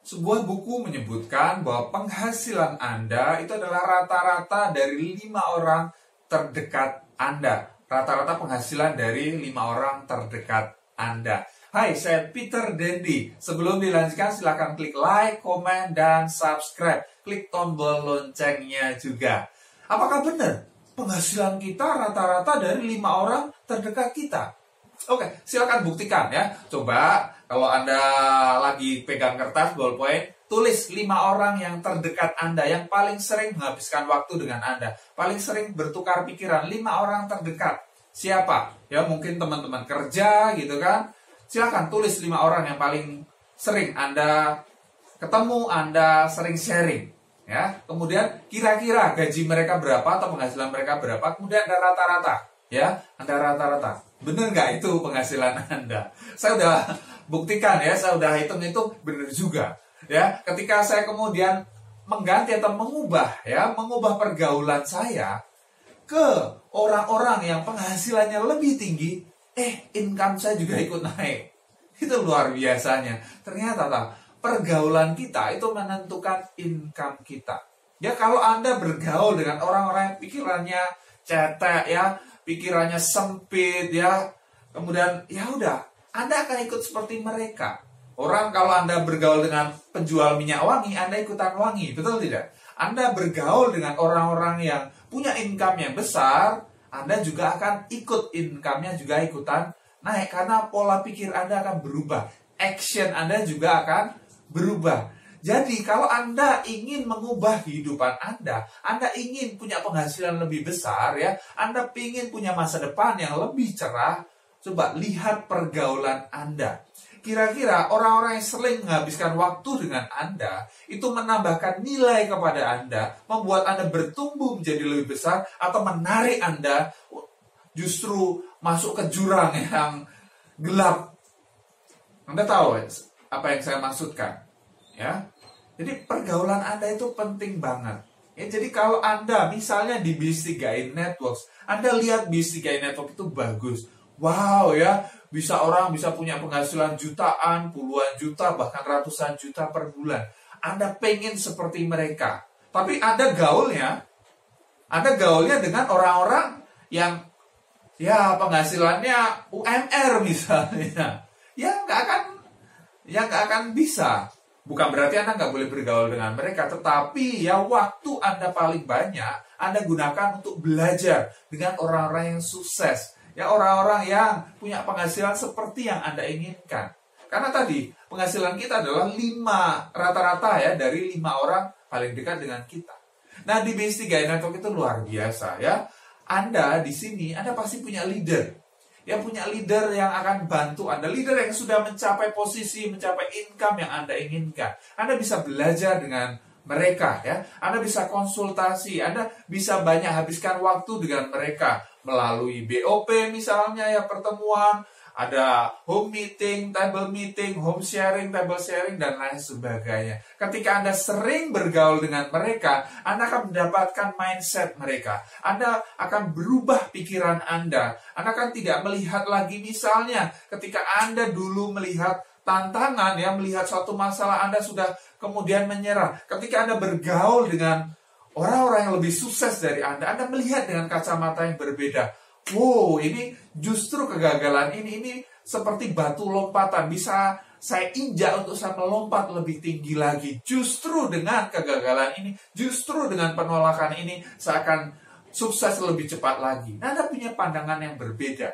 Sebuah buku menyebutkan bahwa penghasilan Anda itu adalah rata-rata dari 5 orang terdekat Anda. Rata-rata penghasilan dari 5 orang terdekat Anda. Hai, saya Peter Dendi. Sebelum dilanjutkan, silakan klik like, komen, dan subscribe. Klik tombol loncengnya juga. Apakah benar penghasilan kita rata-rata dari 5 orang terdekat kita? Oke, silakan buktikan ya. Coba kalau Anda lagi pegang kertas, ballpoint, tulis 5 orang yang terdekat Anda, yang paling sering menghabiskan waktu dengan Anda, paling sering bertukar pikiran. 5 orang terdekat. Siapa? Ya mungkin teman-teman kerja gitu kan. Silakan tulis 5 orang yang paling sering Anda ketemu, Anda sering sharing. Ya, kemudian kira-kira gaji mereka berapa atau penghasilan mereka berapa, kemudian Anda rata-rata. Ya, Anda rata-rata. Benar nggak itu penghasilan Anda? Saya udah buktikan ya, saya udah hitung-hitung benar juga. Ya, ketika saya kemudian mengganti atau mengubah pergaulan saya ke orang-orang yang penghasilannya lebih tinggi, income saya juga ikut naik. Itu luar biasanya. Ternyata pergaulan kita itu menentukan income kita. Ya, kalau Anda bergaul dengan orang-orang yang pikirannya cetek ya, pikirannya sempit ya, kemudian ya udah, Anda akan ikut seperti mereka. Orang kalau Anda bergaul dengan penjual minyak wangi, Anda ikutan wangi, betul tidak? Anda bergaul dengan orang-orang yang punya income yang besar, Anda juga akan ikut income-nya juga ikutan naik, karena pola pikir Anda akan berubah. Action Anda juga akan berubah. Jadi kalau Anda ingin mengubah kehidupan Anda ingin punya penghasilan lebih besar ya, Anda ingin punya masa depan yang lebih cerah, coba lihat pergaulan Anda. Kira-kira orang-orang yang sering menghabiskan waktu dengan Anda itu menambahkan nilai kepada Anda, membuat Anda bertumbuh menjadi lebih besar, atau menarik Anda justru masuk ke jurang yang gelap. Anda tahu apa yang saya maksudkan? Ya, jadi pergaulan Anda itu penting banget. Ya, jadi kalau Anda misalnya di bis3i Networks, Anda lihat bis3i Network itu bagus. Wow ya, orang bisa punya penghasilan jutaan, puluhan juta, bahkan ratusan juta per bulan. Anda pengen seperti mereka. Tapi Anda gaulnya dengan orang-orang yang ya penghasilannya UMR misalnya. Ya nggak akan bisa. Bukan berarti Anda nggak boleh bergaul dengan mereka, tetapi ya waktu Anda paling banyak Anda gunakan untuk belajar dengan orang-orang yang sukses. Ya, orang-orang yang punya penghasilan seperti yang Anda inginkan. Karena tadi penghasilan kita adalah 5 rata-rata ya, dari 5 orang paling dekat dengan kita. Nah, di bis3i Network itu luar biasa ya. Anda di sini Anda pasti punya leader. Ya, punya leader yang akan bantu Anda, leader yang sudah mencapai posisi, mencapai income yang Anda inginkan. Anda bisa belajar dengan mereka ya. Anda bisa konsultasi, Anda bisa banyak habiskan waktu dengan mereka melalui BOP misalnya ya, pertemuan, ada home meeting, table meeting, home sharing, table sharing, dan lain sebagainya. Ketika Anda sering bergaul dengan mereka, Anda akan mendapatkan mindset mereka. Anda akan berubah pikiran Anda. Anda akan tidak melihat lagi misalnya ketika Anda dulu melihat tantangan, ya, melihat suatu masalah, Anda sudah kemudian menyerah. Ketika Anda bergaul dengan orang-orang yang lebih sukses dari Anda melihat dengan kacamata yang berbeda. Wow, ini justru kegagalan ini seperti batu lompatan. Bisa saya injak untuk saya melompat lebih tinggi lagi. Justru dengan kegagalan ini, justru dengan penolakan ini, saya akan sukses lebih cepat lagi. Nah, Anda punya pandangan yang berbeda.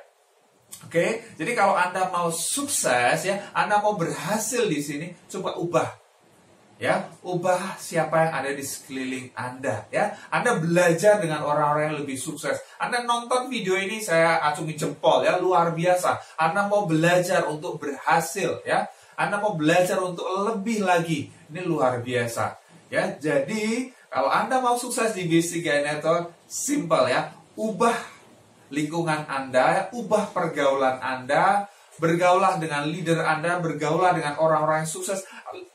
Oke, jadi kalau Anda mau sukses, ya, Anda mau berhasil di sini, coba ubah. Ya, ubah siapa yang ada di sekeliling Anda, ya. Anda belajar dengan orang-orang yang lebih sukses. Anda nonton video ini, saya acungi jempol, ya, luar biasa. Anda mau belajar untuk berhasil, ya. Anda mau belajar untuk lebih lagi. Ini luar biasa. Ya, jadi kalau Anda mau sukses di bis3i Network, simple ya. Ubah lingkungan Anda, ubah pergaulan Anda. Bergaulah dengan leader Anda, bergaulah dengan orang-orang yang sukses,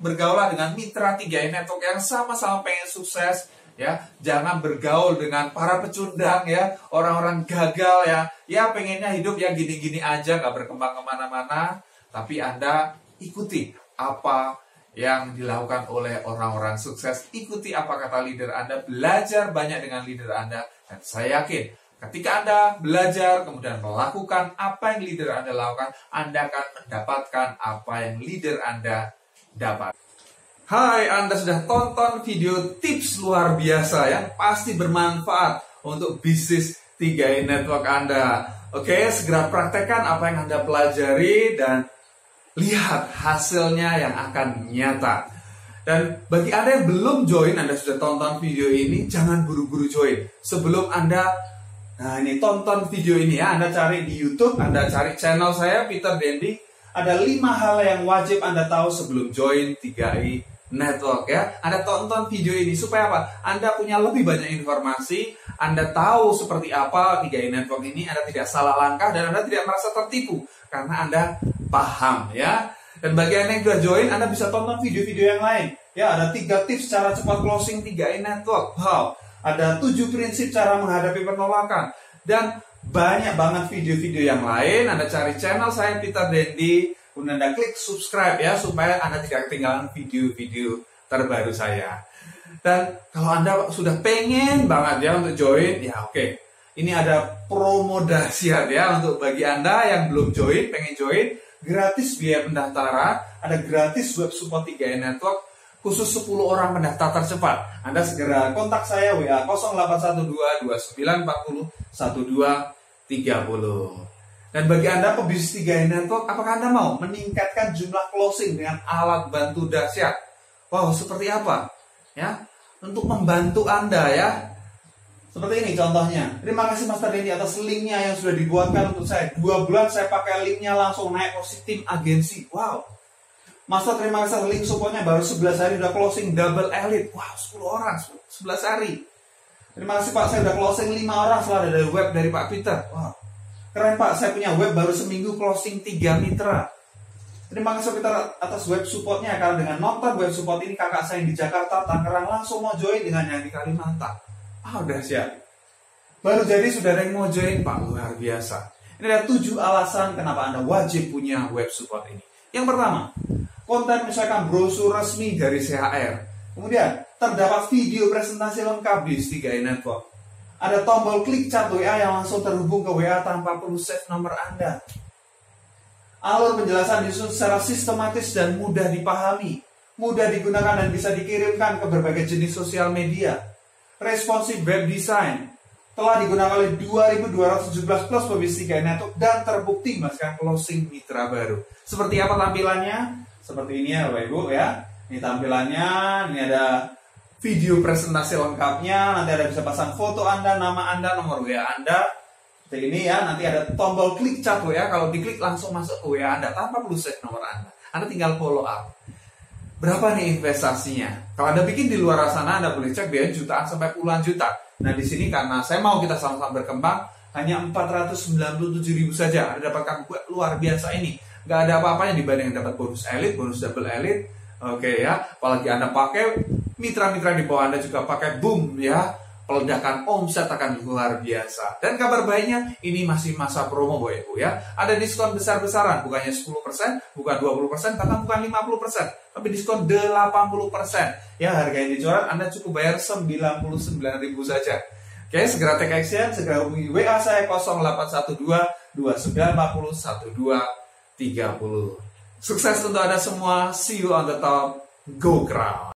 bergaulah dengan mitra 3i Network yang sama-sama pengen sukses, ya. Jangan bergaul dengan para pecundang, ya, orang-orang gagal, ya pengennya hidup ya gini-gini aja, nggak berkembang kemana-mana. Tapi Anda ikuti apa yang dilakukan oleh orang-orang sukses. Ikuti apa kata leader Anda, belajar banyak dengan leader Anda, dan saya yakin ketika Anda belajar kemudian melakukan apa yang leader Anda lakukan, Anda akan mendapatkan apa yang leader Anda dapat. Hai, Anda sudah tonton video tips luar biasa yang pasti bermanfaat untuk bisnis 3i Network Anda. Oke, segera praktekkan apa yang Anda pelajari dan lihat hasilnya yang akan nyata. Dan bagi Anda yang belum join, Anda sudah tonton video ini, jangan buru-buru join. Sebelum Anda tonton video ini ya, Anda cari di YouTube, Anda cari channel saya, Peter Dendi. Ada 5 hal yang wajib Anda tahu sebelum join 3i Network ya. Anda tonton video ini supaya apa? Anda punya lebih banyak informasi, Anda tahu seperti apa 3i Network ini, Anda tidak salah langkah dan Anda tidak merasa tertipu karena Anda paham ya. Dan bagi Anda yang sudah join, Anda bisa tonton video-video yang lain. Ya, ada 3 tips cara cepat closing 3i Network. Wow, ada 7 prinsip cara menghadapi penolakan dan banyak banget video-video yang lain. Anda cari channel saya Peter Dendi, kemudian Anda klik subscribe ya, supaya Anda tidak ketinggalan video-video terbaru saya. Dan kalau Anda sudah pengen banget ya untuk join, ya oke. Ini ada promo dahsyat ya untuk bagi Anda yang belum join, pengen join, gratis biaya pendaftaran, ada gratis web support 3i Network, khusus 10 orang pendaftar tercepat. Anda segera kontak saya WA 0812 2940 1230. Dan bagi Anda pebisnis 3i Network, apakah Anda mau meningkatkan jumlah closing dengan alat bantu dahsyat? Wow, seperti apa? Ya, untuk membantu Anda ya. Seperti ini contohnya. Terima kasih Master Dendi atas linknya yang sudah dibuatkan untuk saya. 2 bulan saya pakai linknya langsung naik posisi tim agensi. Wow. Master terima kasih link supportnya baru 11 hari udah closing double elite. Wow, 10 orang 11 hari. Terima kasih Pak, saya udah closing 5 orang setelah dari web dari Pak Peter. Wow. Keren Pak, saya punya web baru seminggu closing 3 mitra. Terima kasih Peter atas web supportnya. Karena dengan nonton web support ini kakak saya yang di Jakarta, Tangerang langsung mau join dengan yang di Kalimantan. Udah siap. Baru jadi sudah ada yang mau join Pak, luar biasa. Ini ada 7 alasan kenapa Anda wajib punya web support ini. Yang pertama, konten misalkan brosur resmi dari CHR. Kemudian terdapat video presentasi lengkap di 3i Network. Ada tombol klik chat WA yang langsung terhubung ke WA tanpa perlu save nomor Anda. Alur penjelasan disusun secara sistematis dan mudah dipahami, mudah digunakan dan bisa dikirimkan ke berbagai jenis sosial media. Responsive web design telah digunakan oleh 2.217 plus pebisnis 3i Network dan terbukti menghasilkan closing mitra baru. Seperti apa tampilannya? Seperti ini ya Bapak Ibu ya. Ini tampilannya, ini ada video presentasi lengkapnya, nanti Anda bisa pasang foto Anda, nama Anda, nomor WA Anda. Seperti ini ya, nanti ada tombol klik chat WA, kalau diklik langsung masuk ke WA Anda tanpa perlu save nomor Anda. Anda tinggal follow up. Berapa nih investasinya? Kalau Anda bikin di luar sana, Anda boleh cek biaya jutaan sampai puluhan juta. Nah di sini karena saya mau kita sama-sama berkembang, hanya 497.000 saja. Anda dapatkan luar biasa ini. Gak ada apa-apanya dibanding dapat bonus elite, bonus double elite. Oke ya, apalagi Anda pakai, mitra-mitra di bawah Anda juga pakai, boom ya, peledakan omset akan luar biasa. Dan kabar baiknya, ini masih masa promo Bapak Ibu ya. Ada diskon besar-besaran, bukannya 10%, bukan 20%, bahkan bukan 50%, tapi diskon 80%. Ya, harga yang dijual Anda cukup bayar 99.000 saja. Oke, segera take action, segera hubungi WA saya 0812 2940 1230. Sukses untuk Anda semua. See you on the top. Go Crown.